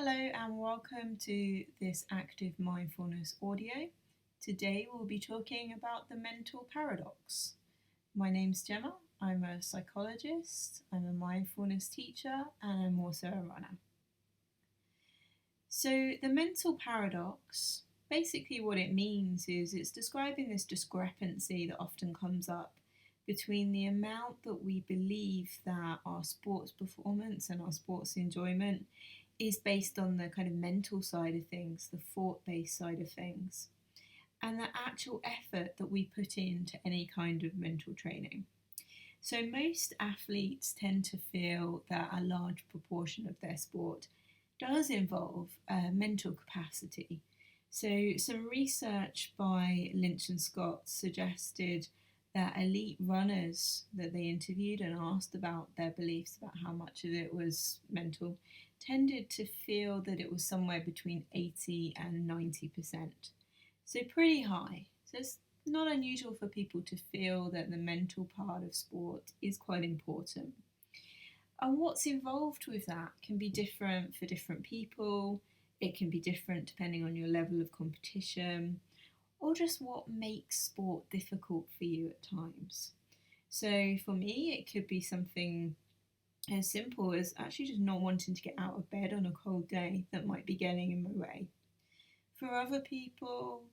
Hello and welcome to this active mindfulness audio. Today we'll be talking about the mental paradox. My name's Gemma, I'm a psychologist, I'm a mindfulness teacher, and I'm also a runner. So, the mental paradox, basically what it means is it's describing this discrepancy that often comes up between the amount that we believe that our sports performance and our sports enjoyment is based on the kind of mental side of things, the thought based side of things, and the actual effort that we put into any kind of mental training. So, most athletes tend to feel that a large proportion of their sport does involve mental capacity. So, some research by Lynch and Scott suggested that elite runners that they interviewed and asked about their beliefs about how much of it was mental tended to feel that it was somewhere between 80 and 90%. So, pretty high. So, it's not unusual for people to feel that the mental part of sport is quite important. And what's involved with that can be different for different people. It can be different depending on your level of competition or just what makes sport difficult for you at times. So for me, it could be something as simple as actually just not wanting to get out of bed on a cold day that might be getting in my way. For other people,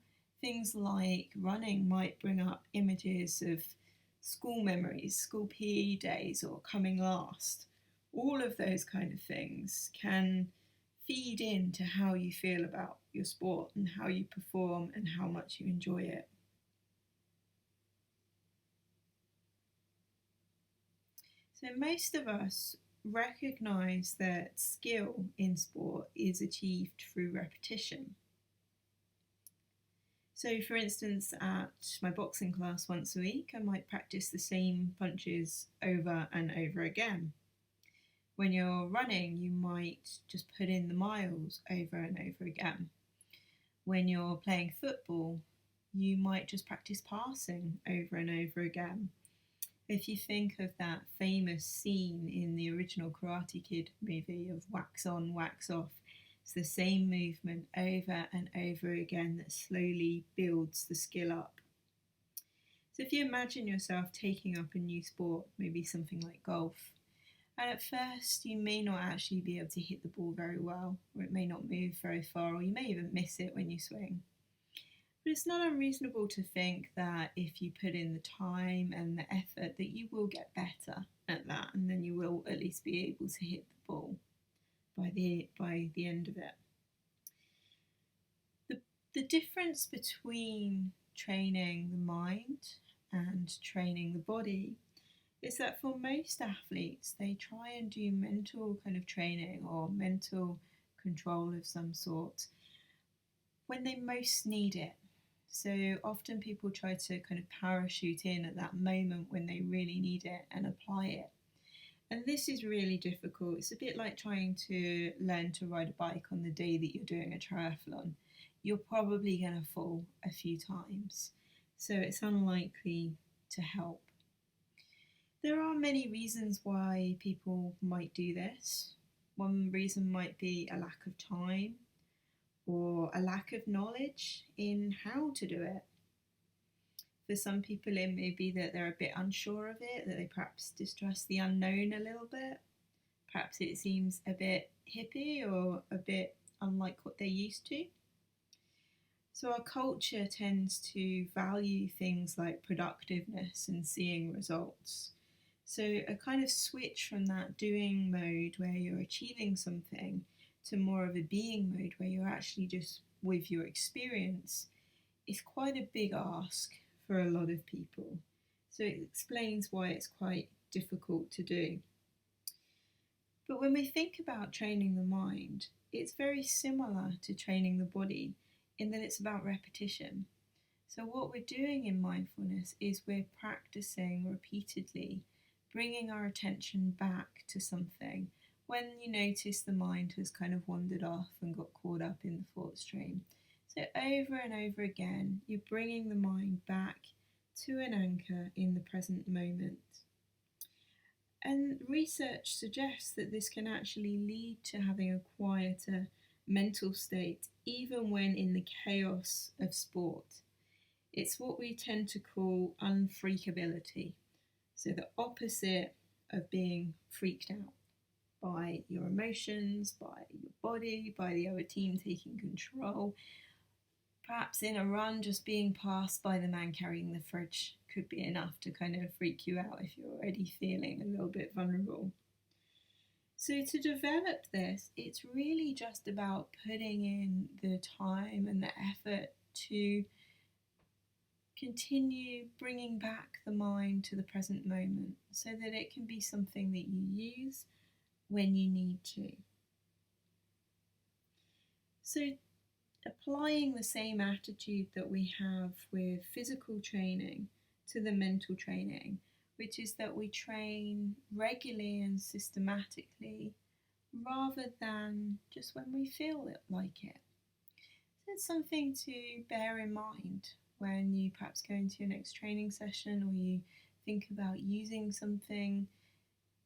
things like running might bring up images of school memories, school PE days, or coming last. All of those kind of things can feed into how you feel about your sport and how you perform and how much you enjoy it. So, most of us recognize that skill in sport is achieved through repetition. So, for instance, at my boxing class once a week, I might practice the same punches over and over again. When you're running, you might just put in the miles over and over again. When you're playing football, you might just practice passing over and over again. If you think of that famous scene in the original Karate Kid movie of wax on, wax off, it's the same movement over and over again that slowly builds the skill up. So if you imagine yourself taking up a new sport, maybe something like golf, and at first you may not actually be able to hit the ball very well, or it may not move very far, or you may even miss it when you swing. But it's not unreasonable to think that if you put in the time and the effort that you will get better at that, and then you will at least be able to hit the ball by the end of it. The difference between training the mind and training the body is that for most athletes, they try and do mental kind of training or mental control of some sort when they most need it. So often people try to kind of parachute in at that moment when they really need it and apply it. And this is really difficult. It's a bit like trying to learn to ride a bike on the day that you're doing a triathlon. You're probably going to fall a few times, so it's unlikely to help. There are many reasons why people might do this. One reason might be a lack of time or a lack of knowledge in how to do it. For some people, it may be that they're a bit unsure of it, that they perhaps distrust the unknown a little bit. Perhaps it seems a bit hippie or a bit unlike what they're used to. So, our culture tends to value things like productiveness and seeing results. So, a kind of switch from that doing mode where you're achieving something to more of a being mode where you're actually just with your experience is quite a big ask for a lot of people. So, it explains why it's quite difficult to do. But when we think about training the mind, it's very similar to training the body in that it's about repetition. So, what we're doing in mindfulness is we're practicing repeatedly, bringing our attention back to something when you notice the mind has kind of wandered off and got caught up in the thought stream. So, over and over again, you're bringing the mind back to an anchor in the present moment. And research suggests that this can actually lead to having a quieter mental state, even when in the chaos of sport. It's what we tend to call unfreakability. So, the opposite of being freaked out by your emotions, by your body, by the other team taking control. Perhaps in a run, just being passed by the man carrying the fridge could be enough to kind of freak you out if you're already feeling a little bit vulnerable. So, to develop this, it's really just about putting in the time and the effort to continue bringing back the mind to the present moment so that it can be something that you use when you need to. So, applying the same attitude that we have with physical training to the mental training, which is that we train regularly and systematically rather than just when we feel like it. So it's something to bear in mind when you perhaps go into your next training session or you think about using something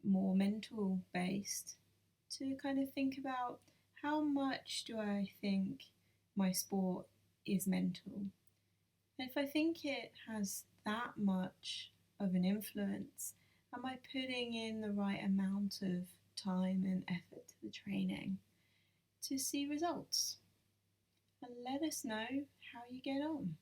more mental based, to kind of think about how much do I think my sport is mental. And if I think it has that much of an influence, am I putting in the right amount of time and effort to the training to see results? And let us know how you get on.